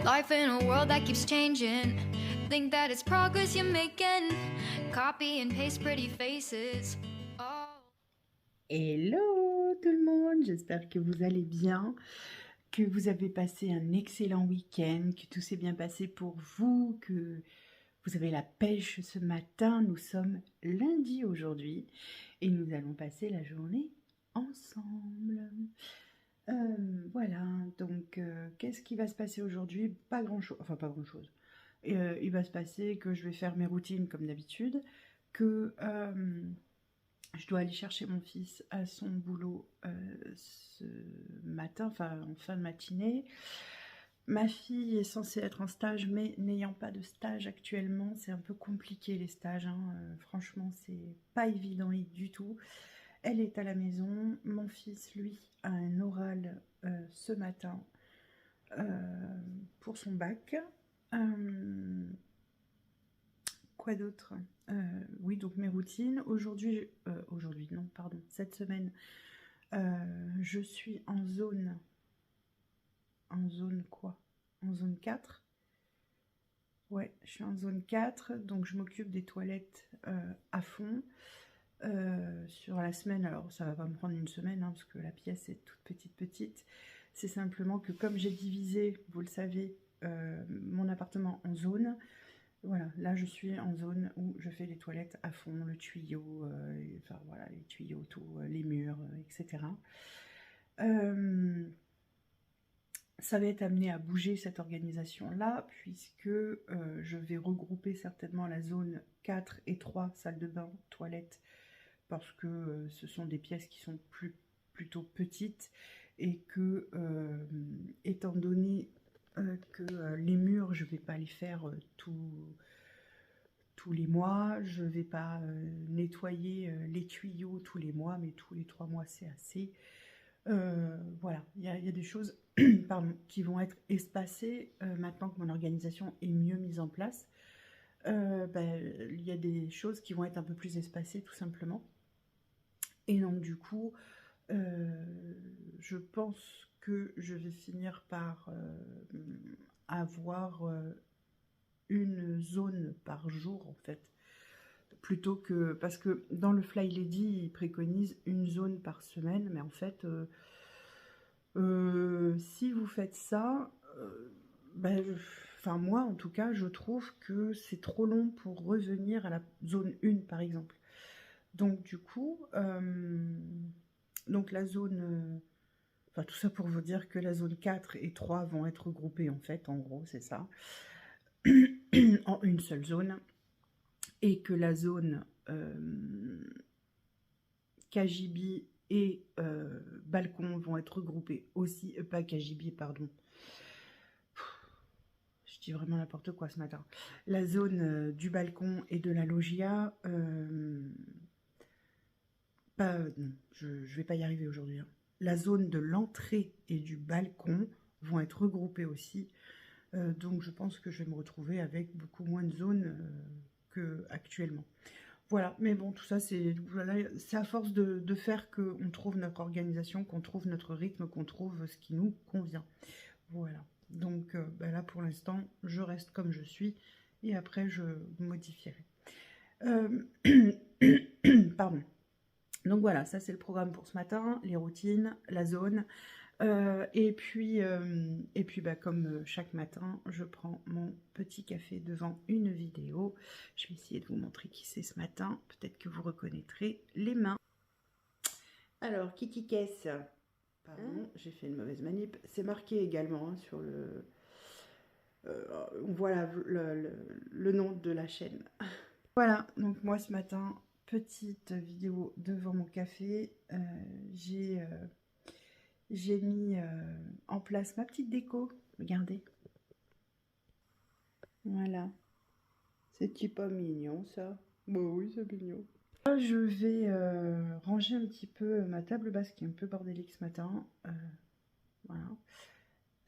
Life in a world that keeps changing. Think that it's progress you're making. Copy and paste pretty faces. Oh. Hello tout le monde, j'espère que vous allez bien, que vous avez passé un excellent week-end, que tout s'est bien passé pour vous, que vous avez la pêche ce matin. Nous sommes lundi aujourd'hui et nous allons passer la journée ensemble. Voilà, donc qu'est-ce qui va se passer aujourd'hui? Pas grand-chose, enfin pas grand-chose. Il va se passer que je vais faire mes routines comme d'habitude, que je dois aller chercher mon fils à son boulot ce matin, enfin en fin de matinée. Ma fille est censée être en stage, mais n'ayant pas de stage actuellement, c'est un peu compliqué les stages, hein. Franchement, c'est pas évident du tout. Elle est à la maison. Mon fils, lui, a un oral ce matin pour son bac. Quoi d'autre? Oui, donc mes routines. Aujourd'hui, non, pardon, cette semaine, je suis en zone. En zone quoi? En zone 4. Ouais, je suis en zone 4, donc je m'occupe des toilettes à fond. Sur la semaine, alors ça va pas me prendre une semaine, hein, parce que la pièce est toute petite. C'est simplement que comme j'ai divisé, vous le savez, mon appartement en zones, voilà, là je suis en zone où je fais les toilettes à fond, le tuyau, enfin voilà, les tuyaux, tout, les murs, etc. Ça va être amené à bouger cette organisation-là, puisque je vais regrouper certainement la zone 4 et 3, salle de bain, toilette, parce que ce sont des pièces qui sont plutôt petites, et que, étant donné que les murs, je ne vais pas les faire tous les mois, je ne vais pas nettoyer les tuyaux tous les mois, mais tous les 3 mois c'est assez. Voilà, il y a des choses pardon, qui vont être espacées maintenant que mon organisation est mieux mise en place. Il y a des choses qui vont être un peu plus espacées tout simplement. Et donc du coup, je pense que je vais finir par avoir une zone par jour en fait, plutôt que, parce que dans le Fly Lady il préconise une zone par semaine, mais en fait si vous faites ça, enfin moi en tout cas je trouve que c'est trop long pour revenir à la zone 1 par exemple. Donc du coup donc la zone enfin tout ça pour vous dire que la zone 4 et 3 vont être regroupées en fait, en gros c'est ça, en une seule zone, et que la zone KGB et balcon vont être regroupés aussi, pas KGB pardon, je dis vraiment n'importe quoi ce matin, la zone du balcon et de la loggia, non, je vais pas y arriver aujourd'hui, hein. La zone de l'entrée et du balcon vont être regroupées aussi, donc je pense que je vais me retrouver avec beaucoup moins de zones qu'actuellement. Voilà, mais bon, tout ça, c'est voilà, à force de faire qu'on trouve notre organisation, qu'on trouve notre rythme, qu'on trouve ce qui nous convient. Voilà, donc là pour l'instant, je reste comme je suis et après je modifierai. Pardon. Donc voilà, ça c'est le programme pour ce matin, les routines, la zone. Et puis comme chaque matin, je prends mon petit café devant une vidéo. Je vais essayer de vous montrer qui c'est ce matin. Peut-être que vous reconnaîtrez les mains. Alors, Kitty Kess. Pardon, j'ai fait une mauvaise manip. C'est marqué également hein, sur le... voilà le nom de la chaîne. Voilà, donc moi ce matin, petite vidéo devant mon café. J'ai mis en place ma petite déco. Regardez. Voilà. C'est pas mignon ça. Bah oui, c'est mignon. Là, je vais ranger un petit peu ma table basse qui est un peu bordélique ce matin. Voilà.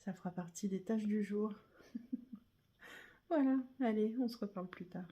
Ça fera partie des tâches du jour. Voilà, allez, on se reparle plus tard.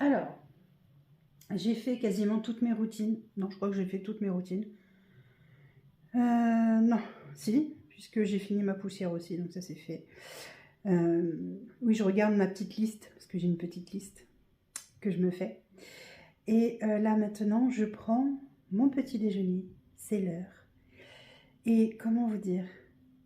Alors, j'ai fait quasiment toutes mes routines. Non, je crois que j'ai fait toutes mes routines. Non, si, puisque j'ai fini ma poussière aussi, donc ça c'est fait. Oui, je regarde ma petite liste, parce que j'ai une petite liste que je me fais. Et là maintenant, je prends mon petit déjeuner, c'est l'heure. Et comment vous dire,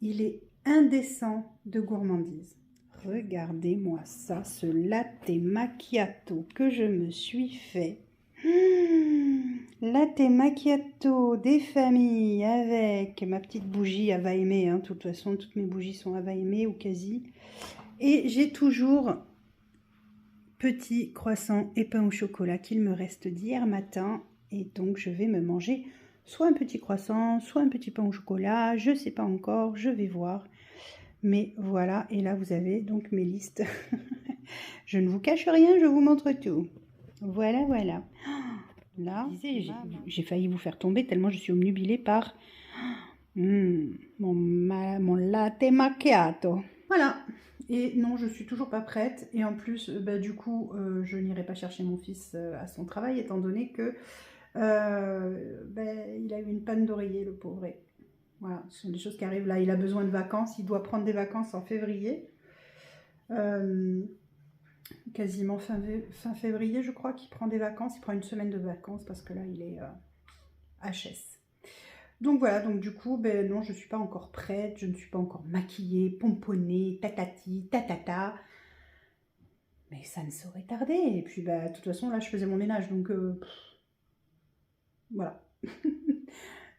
il est indécent de gourmandise. Regardez-moi ça, ce latte macchiato que je me suis fait. Latte macchiato des familles avec ma petite bougie à va aimer. De toute façon, toutes mes bougies sont à va aimer ou quasi. Et j'ai toujours petit croissant et pain au chocolat qu'il me reste d'hier matin. Et donc, je vais me manger soit un petit croissant, soit un petit pain au chocolat. Je ne sais pas encore, je vais voir. Mais voilà, et là, vous avez donc mes listes. Je ne vous cache rien, je vous montre tout. Voilà, voilà. Là, j'ai failli vous faire tomber tellement je suis obnubilée par mon latte macchiato. Voilà. Et non, je suis toujours pas prête. Et en plus, du coup, je n'irai pas chercher mon fils à son travail, étant donné que il a eu une panne d'oreiller, le pauvre. Et voilà, ce sont des choses qui arrivent là. Il a besoin de vacances. Il doit prendre des vacances en février. Quasiment fin février, je crois, qu'il prend des vacances. Il prend une semaine de vacances parce que là, il est HS. Donc voilà, donc du coup, non, je ne suis pas encore prête. Je ne suis pas encore maquillée, pomponnée, tatati, tatata. Mais ça ne saurait tarder. Et puis, de toute façon, là, je faisais mon ménage. Donc, voilà.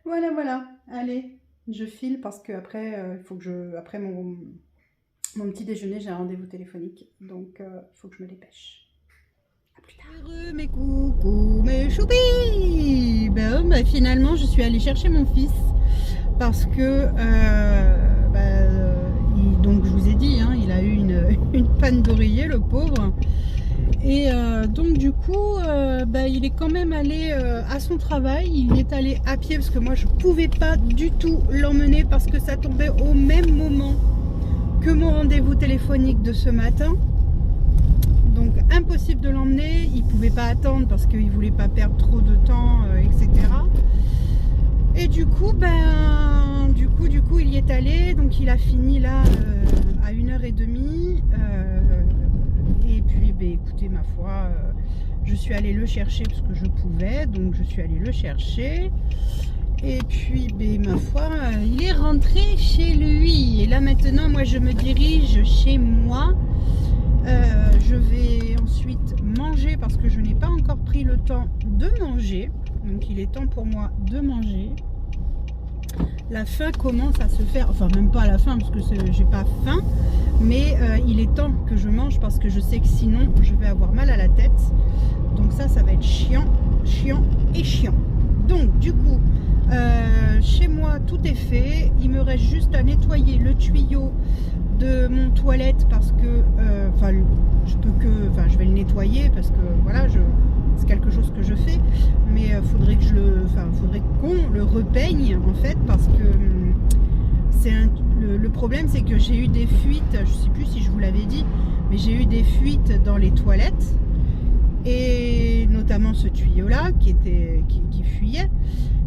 Voilà, voilà. Allez, je file parce qu'après, il faut que je... Après mon petit déjeuner, j'ai un rendez-vous téléphonique. Donc, il faut que je me dépêche. À plus tard. Mes coucous, mes choupis. Finalement, je suis allée chercher mon fils. Parce que, donc, je vous ai dit, il a eu une panne d'oreiller, le pauvre. Et donc du coup, il est quand même allé à son travail. Il est allé à pied parce que moi je pouvais pas du tout l'emmener parce que ça tombait au même moment que mon rendez-vous téléphonique de ce matin. Donc impossible de l'emmener. Il pouvait pas attendre parce qu'il voulait pas perdre trop de temps, etc. Et du coup, il y est allé. Donc il a fini là à 1h30. Et puis, écoutez, ma foi, je suis allée le chercher parce que je pouvais, donc je suis allée le chercher. Et puis, ma foi, il est rentré chez lui. Et là, maintenant, moi, je me dirige chez moi. Je vais ensuite manger parce que je n'ai pas encore pris le temps de manger. Donc, il est temps pour moi de manger. La faim commence à se faire, enfin même pas à la faim parce que j'ai pas faim, mais il est temps que je mange parce que je sais que sinon je vais avoir mal à la tête. Donc ça va être chiant, chiant et chiant. Donc du coup, chez moi tout est fait. Il me reste juste à nettoyer le tuyau de mon toilette parce que, je vais le nettoyer parce que voilà, c'est quelque chose que je fais, mais faudrait qu'on le repeigne en fait parce que le problème c'est que j'ai eu des fuites, je sais plus si je vous l'avais dit, mais j'ai eu des fuites dans les toilettes et notamment ce tuyau là qui fuyait.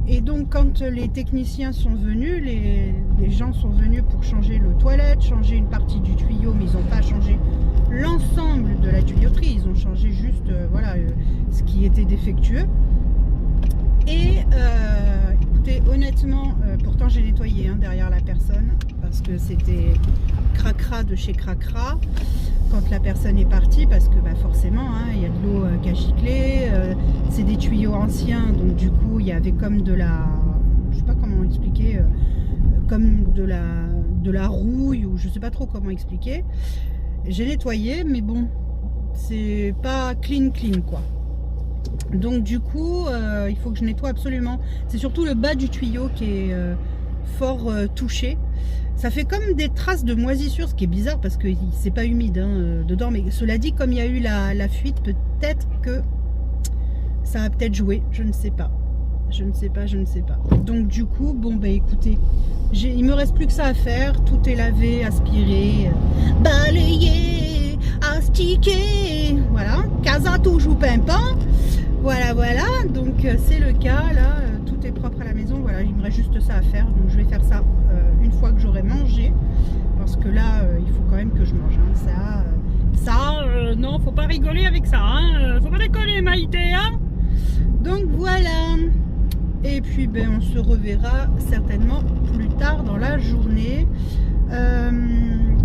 Et donc quand les techniciens sont venus, les gens sont venus pour changer le toilette, changer une partie du tuyau, mais ils n'ont pas changé l'ensemble de la tuyauterie, ils ont changé juste ce qui était défectueux. Et écoutez, honnêtement, pourtant j'ai nettoyé derrière la personne parce que c'était cracra de chez cracra quand la personne est partie parce que forcément il y a de l'eau qui a giclé, c'est des tuyaux anciens, donc du coup il y avait comme de la, je sais pas comment expliquer, comme de la rouille ou je sais pas trop comment expliquer. J'ai nettoyé, mais bon, c'est pas clean quoi. Donc du coup, il faut que je nettoie absolument. C'est surtout le bas du tuyau qui est fort touché. Ça fait comme des traces de moisissure, ce qui est bizarre parce que c'est pas humide dedans. Mais cela dit, comme il y a eu la fuite, peut-être que ça a peut-être joué. Je ne sais pas. Je ne sais pas. Donc du coup, écoutez, il me reste plus que ça à faire. Tout est lavé, aspiré, balayé, astiqué. Voilà. Voilà, casa toujours pimpant. Voilà, voilà, donc c'est le cas, là, tout est propre à la maison, voilà, il me reste juste ça à faire, donc je vais faire ça une fois que j'aurai mangé, parce que là, il faut quand même que je mange, hein, non, faut pas rigoler avec ça, hein, faut pas déconner Maïté, hein. Donc voilà, et puis ben, on se reverra certainement plus tard dans la journée.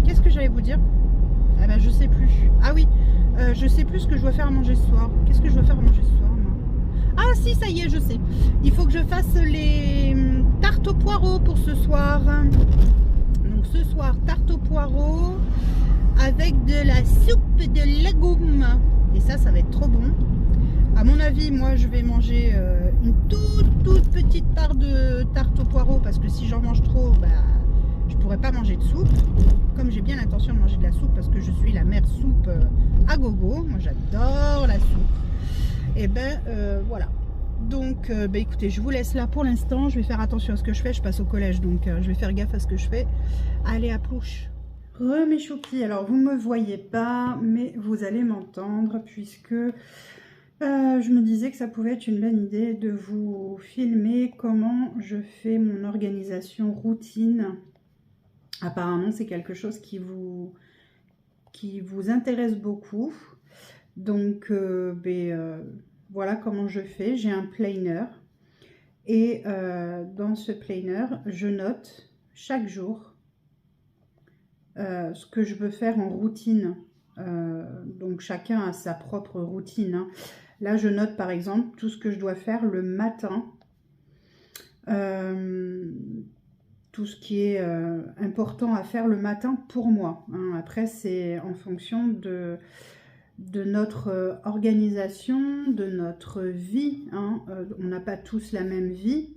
Qu'est-ce que j'allais vous dire? Ah ben je sais plus, ah oui, je sais plus ce que je dois faire à manger ce soir. Qu'est-ce que je dois faire à manger ce soir, moi? Ah si, ça y est, je sais. Il faut que je fasse les tartes aux poireaux pour ce soir. Donc ce soir, tarte aux poireaux avec de la soupe de légumes. Et ça va être trop bon. À mon avis, moi, je vais manger une toute petite part de tarte aux poireaux parce que si j'en mange trop, bah, je pourrais pas manger de soupe. Comme j'ai bien l'intention de manger de la soupe parce que je suis la mère soupe à gogo, moi j'adore la soupe. Et ben voilà. Donc ben, écoutez, je vous laisse là pour l'instant. Je vais faire attention à ce que je fais. Je passe au collège, donc je vais faire gaffe à ce que je fais. Allez, à plouche. Mes choupis, alors vous me voyez pas, mais vous allez m'entendre puisque je me disais que ça pouvait être une bonne idée de vous filmer comment je fais mon organisation routine. Apparemment, c'est quelque chose qui vous intéresse beaucoup. Donc, voilà comment je fais. J'ai un planner. Et dans ce planner, je note chaque jour ce que je veux faire en routine. Donc, chacun a sa propre routine, hein. Là, je note par exemple tout ce que je dois faire le matin. Tout ce qui est important à faire le matin pour moi, hein. Après, c'est en fonction de notre organisation, de notre vie, hein. On n'a pas tous la même vie.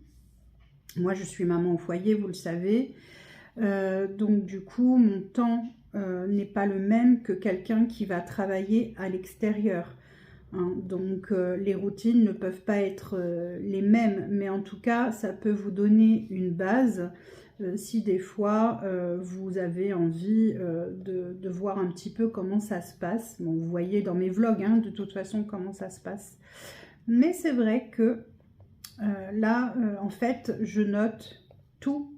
Moi, je suis maman au foyer, vous le savez. Donc, du coup, mon temps n'est pas le même que quelqu'un qui va travailler à l'extérieur, hein. Donc, les routines ne peuvent pas être les mêmes, mais en tout cas, ça peut vous donner une base si des fois vous avez envie de voir un petit peu comment ça se passe. Bon, vous voyez dans mes vlogs, hein, de toute façon, comment ça se passe. Mais c'est vrai que là, en fait, je note tout,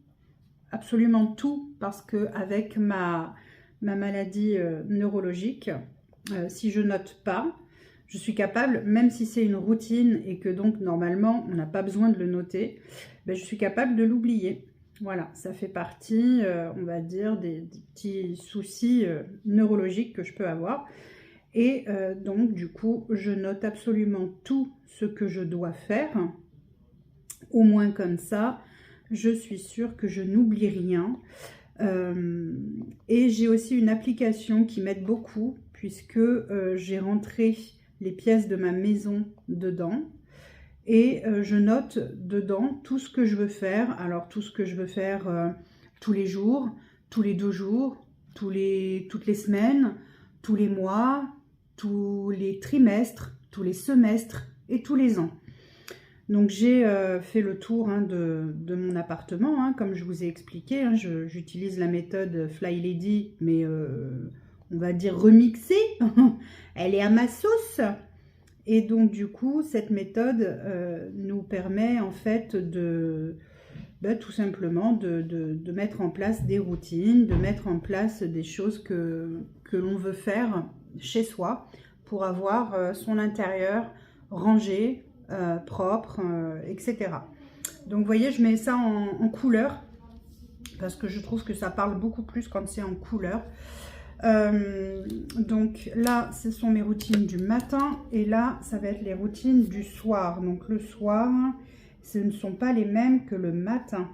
absolument tout, parce que avec ma maladie neurologique, si je note pas, je suis capable, même si c'est une routine et que donc normalement on n'a pas besoin de le noter, ben, je suis capable de l'oublier. Voilà, ça fait partie, on va dire, des petits soucis neurologiques que je peux avoir. Et donc, du coup, je note absolument tout ce que je dois faire. Au moins comme ça, je suis sûre que je n'oublie rien. Et j'ai aussi une application qui m'aide beaucoup, puisque j'ai rentré les pièces de ma maison dedans. Et je note dedans tout ce que je veux faire. Alors, tout ce que je veux faire tous les jours, tous les 2 jours, toutes les semaines, tous les mois, tous les trimestres, tous les semestres et tous les ans. Donc, j'ai fait le tour, hein, de mon appartement, hein, comme je vous ai expliqué. Hein, j'utilise la méthode Fly Lady, mais on va dire remixée. Elle est à ma sauce. Et donc, du coup, cette méthode nous permet en fait tout simplement de mettre en place des routines, de mettre en place des choses que l'on veut faire chez soi pour avoir son intérieur rangé, propre, etc. Donc, vous voyez, je mets ça en couleur parce que je trouve que ça parle beaucoup plus quand c'est en couleur. Donc là, ce sont mes routines du matin et là, ça va être les routines du soir. Donc le soir, ce ne sont pas les mêmes que le matin,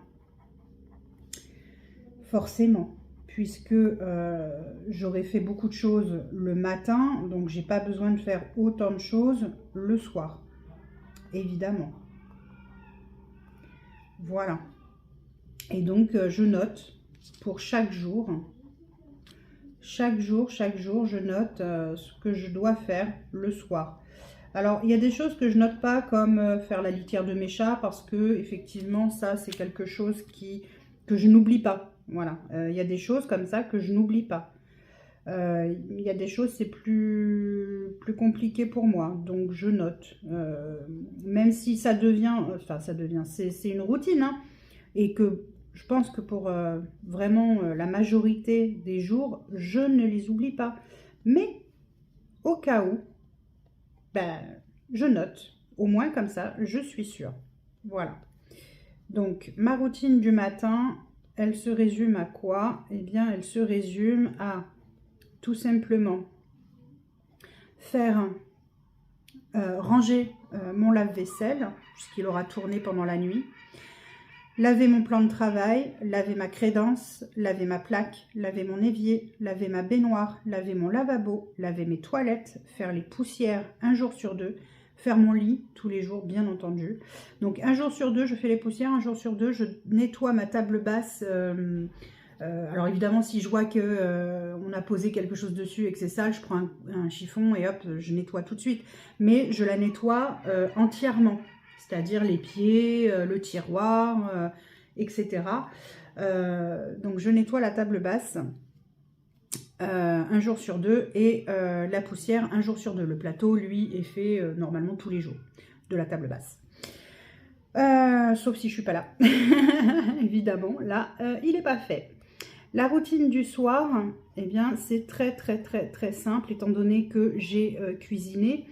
forcément, puisque j'aurais fait beaucoup de choses le matin, donc j'ai pas besoin de faire autant de choses le soir, évidemment. Voilà. Et donc je note pour chaque jour. Chaque jour, je note ce que je dois faire le soir. Alors, il y a des choses que je note pas, comme faire la litière de mes chats, parce que effectivement, ça, c'est quelque chose que je n'oublie pas. Voilà, il y a des choses comme ça que je n'oublie pas. Il y a des choses, c'est plus compliqué pour moi, donc je note. Même si ça devient, c'est une routine, hein, et que je pense que pour vraiment la majorité des jours, je ne les oublie pas. Mais au cas où, ben, je note. Au moins comme ça, je suis sûre. Voilà. Donc, ma routine du matin, elle se résume à quoi? Eh bien, elle se résume à tout simplement faire ranger mon lave-vaisselle, puisqu'il aura tourné pendant la nuit, laver mon plan de travail, laver ma crédence, laver ma plaque, laver mon évier, laver ma baignoire, laver mon lavabo, laver mes toilettes, faire les poussières un jour sur deux, faire mon lit tous les jours, bien entendu. Donc un jour sur deux, je fais les poussières, un jour sur deux, je nettoie ma table basse. Alors évidemment, si je vois que on a posé quelque chose dessus et que c'est sale, je prends un chiffon et hop, je nettoie tout de suite. Mais je la nettoie entièrement, c'est-à-dire les pieds, le tiroir, etc. Donc je nettoie la table basse un jour sur deux et la poussière un jour sur deux. Le plateau, lui, est fait normalement tous les jours de la table basse. Sauf si je suis pas là. Évidemment, là, il n'est pas fait. La routine du soir, eh bien, c'est très simple, étant donné que j'ai cuisiné.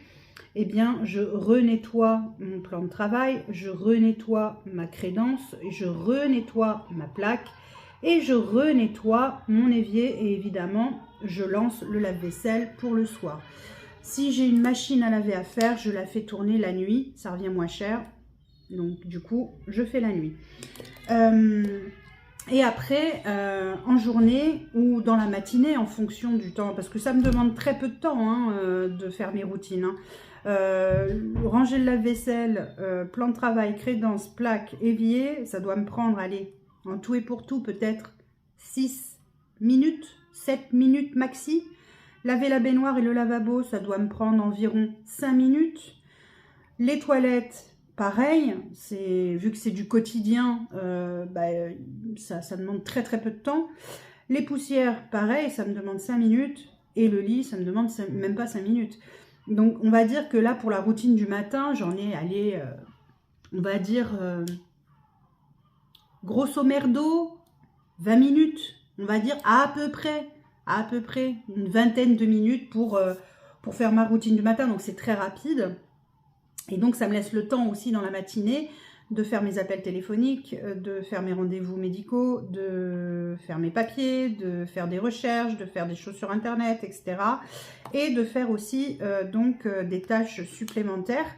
Eh bien, je renettoie mon plan de travail, je renettoie ma crédence, je renettoie ma plaque et je renettoie mon évier et évidemment, je lance le lave-vaisselle pour le soir. Si j'ai une machine à laver à faire, je la fais tourner la nuit, ça revient moins cher. Donc, du coup, je fais la nuit. Et après, en journée ou dans la matinée, en fonction du temps, parce que ça me demande très peu de temps hein, de faire mes routines. Hein. Ranger le lave-vaisselle, plan de travail, crédence, plaque, évier, ça doit me prendre, allez, en tout et pour tout, peut-être 6 minutes, 7 minutes maxi. Laver la baignoire et le lavabo, ça doit me prendre environ 5 minutes. Les toilettes, pareil, vu que c'est du quotidien, ça demande très peu de temps. Les poussières, pareil, ça me demande 5 minutes. Et le lit, ça me demande même pas 5 minutes. Donc, on va dire que là, pour la routine du matin, j'en ai allé, on va dire, grosso merdo, 20 minutes. On va dire à peu près une vingtaine de minutes pour faire ma routine du matin. Donc, c'est très rapide. Et donc, ça me laisse le temps aussi dans la matinée de faire mes appels téléphoniques, de faire mes rendez-vous médicaux, de faire mes papiers, de faire des recherches, de faire des choses sur Internet, etc. Et de faire aussi des tâches supplémentaires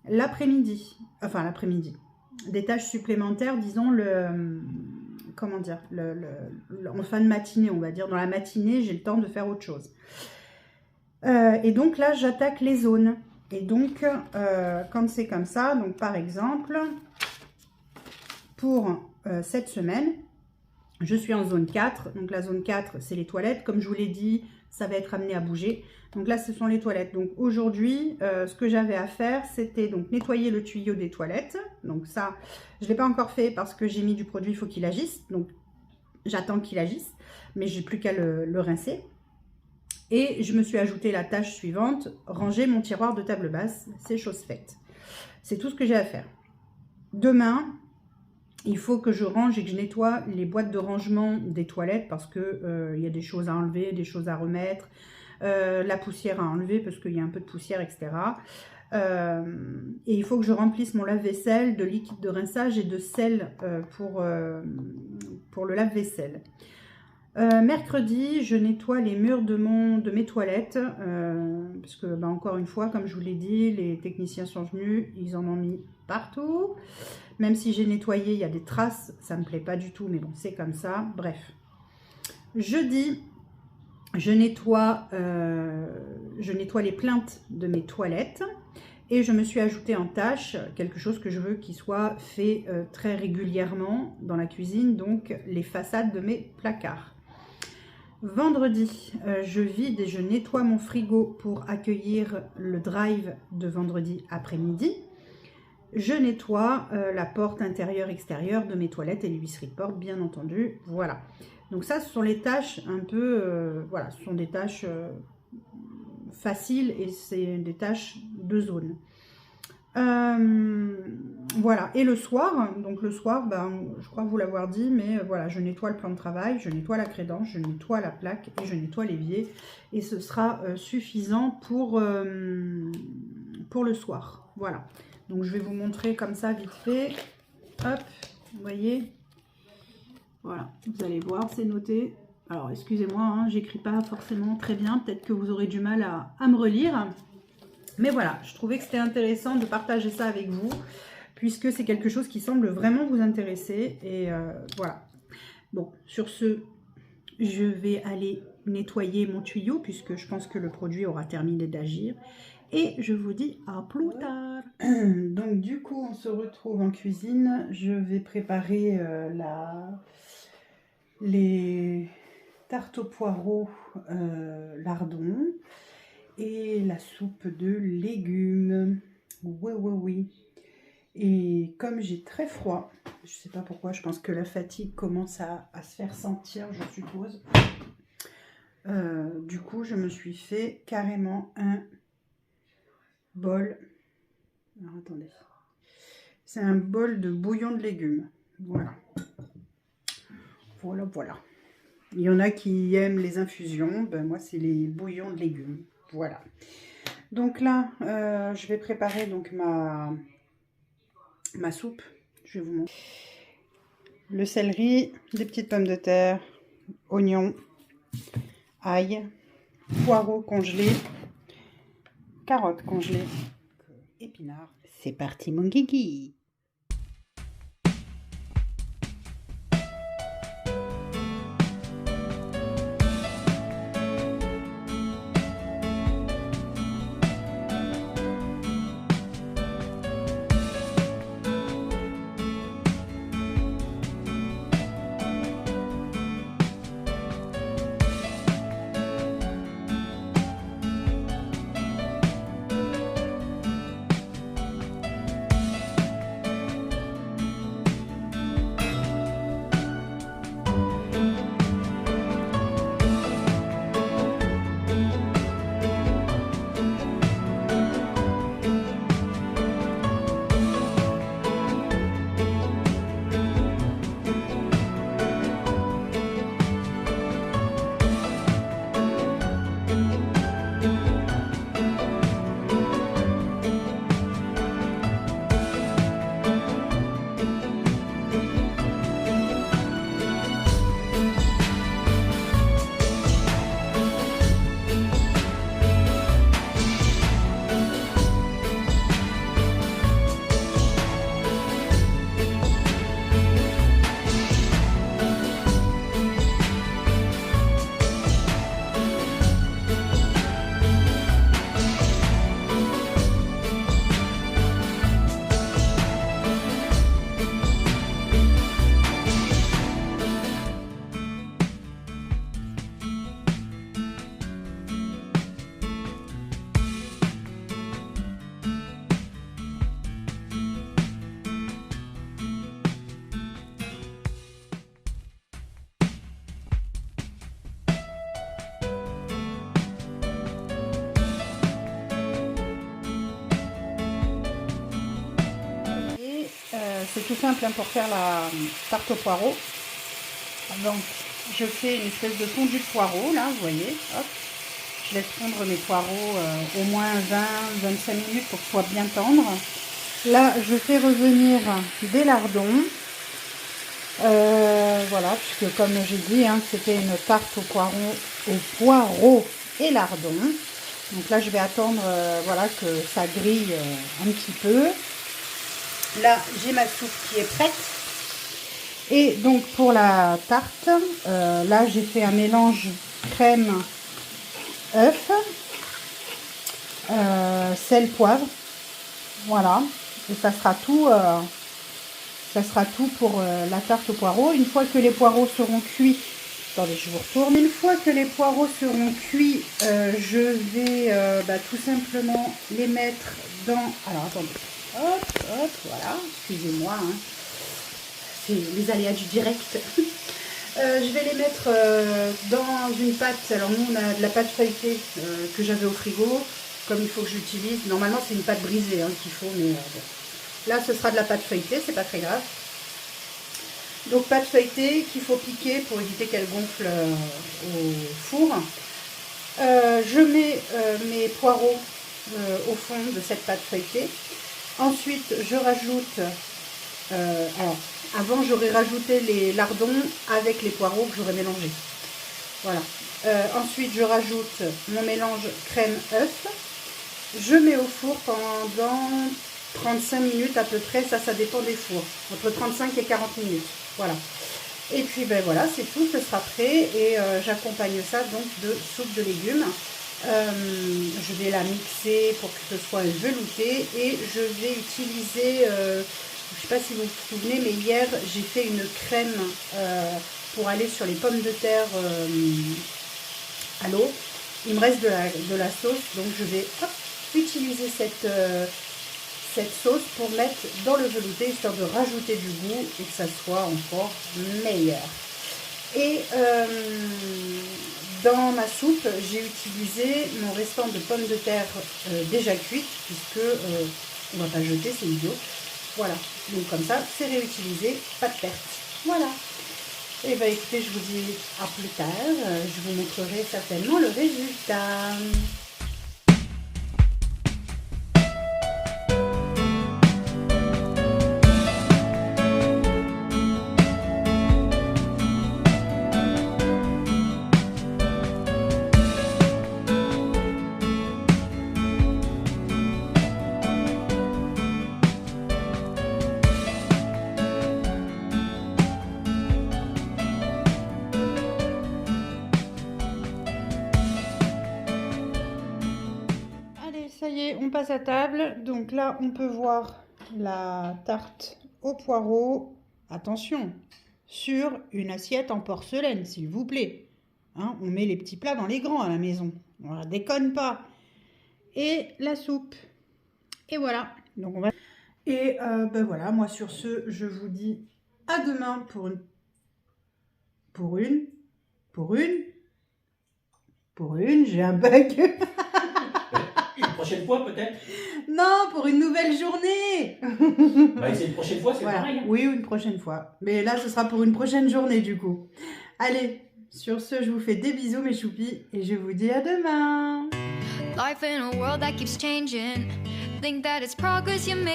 l'après-midi. Enfin, l'après-midi. Des tâches supplémentaires, disons, en fin de matinée, on va dire. Dans la matinée, j'ai le temps de faire autre chose. Et donc là, j'attaque les zones. Et donc, quand c'est comme ça, donc par exemple, pour cette semaine, je suis en zone 4. Donc la zone 4, c'est les toilettes. Comme je vous l'ai dit, ça va être amené à bouger. Donc là, ce sont les toilettes. Donc aujourd'hui, ce que j'avais à faire, c'était donc nettoyer le tuyau des toilettes. Donc ça, je ne l'ai pas encore fait parce que j'ai mis du produit, il faut qu'il agisse. Donc j'attends qu'il agisse, mais j'ai plus qu'à le rincer. Et je me suis ajouté la tâche suivante, ranger mon tiroir de table basse. C'est chose faite. C'est tout ce que j'ai à faire. Demain, il faut que je range et que je nettoie les boîtes de rangement des toilettes parce que y a des choses à enlever, des choses à remettre, la poussière à enlever parce qu'il y a un peu de poussière, etc. Et il faut que je remplisse mon lave-vaisselle de liquide de rinçage et de sel pour le lave-vaisselle. Mercredi, je nettoie les murs de mes toilettes parce que, encore une fois, comme je vous l'ai dit, les techniciens sont venus, ils en ont mis partout. Même si j'ai nettoyé, il y a des traces, ça ne me plaît pas du tout, mais bon, c'est comme ça. Bref. Jeudi, je nettoie les plaintes de mes toilettes et je me suis ajouté en tâche quelque chose que je veux qu'il soit fait très régulièrement dans la cuisine, donc les façades de mes placards. Vendredi, je vide et je nettoie mon frigo pour accueillir le drive de vendredi après-midi. Je nettoie la porte intérieure-extérieure de mes toilettes et l'huisserie de porte, bien entendu. Voilà. Donc ça, ce sont les tâches un peu, voilà, ce sont des tâches faciles et c'est des tâches de zone. Voilà, et le soir, donc le soir, ben, je crois vous l'avoir dit, mais voilà, je nettoie le plan de travail, je nettoie la crédence, je nettoie la plaque et je nettoie l'évier. Et ce sera suffisant pour le soir. Voilà, donc je vais vous montrer comme ça vite fait. Hop, vous voyez. Voilà, vous allez voir, c'est noté. Alors, excusez-moi, hein, j'écris pas forcément très bien. Peut-être que vous aurez du mal à me relire. Mais voilà, je trouvais que c'était intéressant de partager ça avec vous, puisque c'est quelque chose qui semble vraiment vous intéresser. Et voilà. Bon, sur ce, je vais aller nettoyer mon tuyau, puisque je pense que le produit aura terminé d'agir. Et je vous dis à plus tard. Donc du coup, on se retrouve en cuisine. Je vais préparer les tartes aux poireaux lardons et la soupe de légumes. Oui, oui, oui. Et comme j'ai très froid, je sais pas pourquoi, je pense que la fatigue commence à se faire sentir, je suppose. Du coup, je me suis fait carrément un bol. Alors, attendez. C'est un bol de bouillon de légumes. Voilà. Voilà, voilà. Il y en a qui aiment les infusions. Ben, moi, c'est les bouillons de légumes. Voilà. Donc là, je vais préparer donc ma soupe. Je vais vous montrer. Le céleri, des petites pommes de terre, oignons, ail, poireaux congelés, carottes congelées, épinards. C'est parti mon guigui. C'est tout simple hein, pour faire la tarte aux poireaux. Donc je fais une espèce de fondu de poireaux là, vous voyez. Hop. Je laisse fondre mes poireaux au moins 20-25 minutes pour que ce soit bien tendre. Là je fais revenir des lardons. Voilà, puisque comme j'ai dit, hein, c'était une tarte aux poireaux et lardons. Donc là je vais attendre voilà, que ça grille un petit peu. Là, j'ai ma soupe qui est prête. Et donc, pour la tarte, là, j'ai fait un mélange crème, œuf, sel, poivre. Voilà. Et ça sera tout pour la tarte aux poireaux. Une fois que les poireaux seront cuits, attendez, je vous retourne. Une fois que les poireaux seront cuits, je vais tout simplement les mettre dans... Alors, attendez. Hop, hop, voilà, excusez-moi, hein. C'est les aléas du direct. Je vais les mettre dans une pâte. Alors nous on a de la pâte feuilletée que j'avais au frigo, comme il faut que j'utilise. Normalement c'est une pâte brisée hein, qu'il faut, mais bon. Là ce sera de la pâte feuilletée, c'est pas très grave. Donc pâte feuilletée qu'il faut piquer pour éviter qu'elle gonfle au four. Je mets mes poireaux au fond de cette pâte feuilletée. Ensuite je rajoute, alors avant j'aurais rajouté les lardons avec les poireaux que j'aurais mélangés. Voilà. Ensuite je rajoute mon mélange crème œuf. Je mets au four pendant 35 minutes à peu près, ça dépend des fours, entre 35 et 40 minutes. Voilà. Et puis ben voilà, c'est tout, ce sera prêt et j'accompagne ça donc de soupe de légumes. Je vais la mixer pour que ce soit velouté et je vais utiliser, je ne sais pas si vous vous souvenez, mais hier j'ai fait une crème pour aller sur les pommes de terre à l'eau. Il me reste de la sauce, donc je vais utiliser cette sauce pour mettre dans le velouté, histoire de rajouter du goût et que ça soit encore meilleur. Et dans ma soupe, j'ai utilisé mon restant de pommes de terre déjà cuites, puisque on ne va pas jeter, c'est idiot. Voilà, donc comme ça, c'est réutilisé, pas de perte. Voilà. Et bien écoutez, je vous dis à plus tard, je vous montrerai certainement le résultat. Ça y est, on passe à table. Donc là, on peut voir la tarte au poireau. Attention, sur une assiette en porcelaine, s'il vous plaît. Hein, on met les petits plats dans les grands à la maison. On ne déconne pas. Et la soupe. Et voilà. Donc on va... Et ben voilà, moi sur ce, je vous dis à demain pour une, j'ai un bug. Une prochaine fois peut-être. Non, pour une nouvelle journée. Bah, c'est une prochaine fois, c'est voilà. pareil. Hein. Oui, une prochaine fois. Mais là, ce sera pour une prochaine journée du coup. Allez, sur ce, je vous fais des bisous mes choupis et je vous dis à demain. Life in a world that keeps changing. Think that it's progress you make.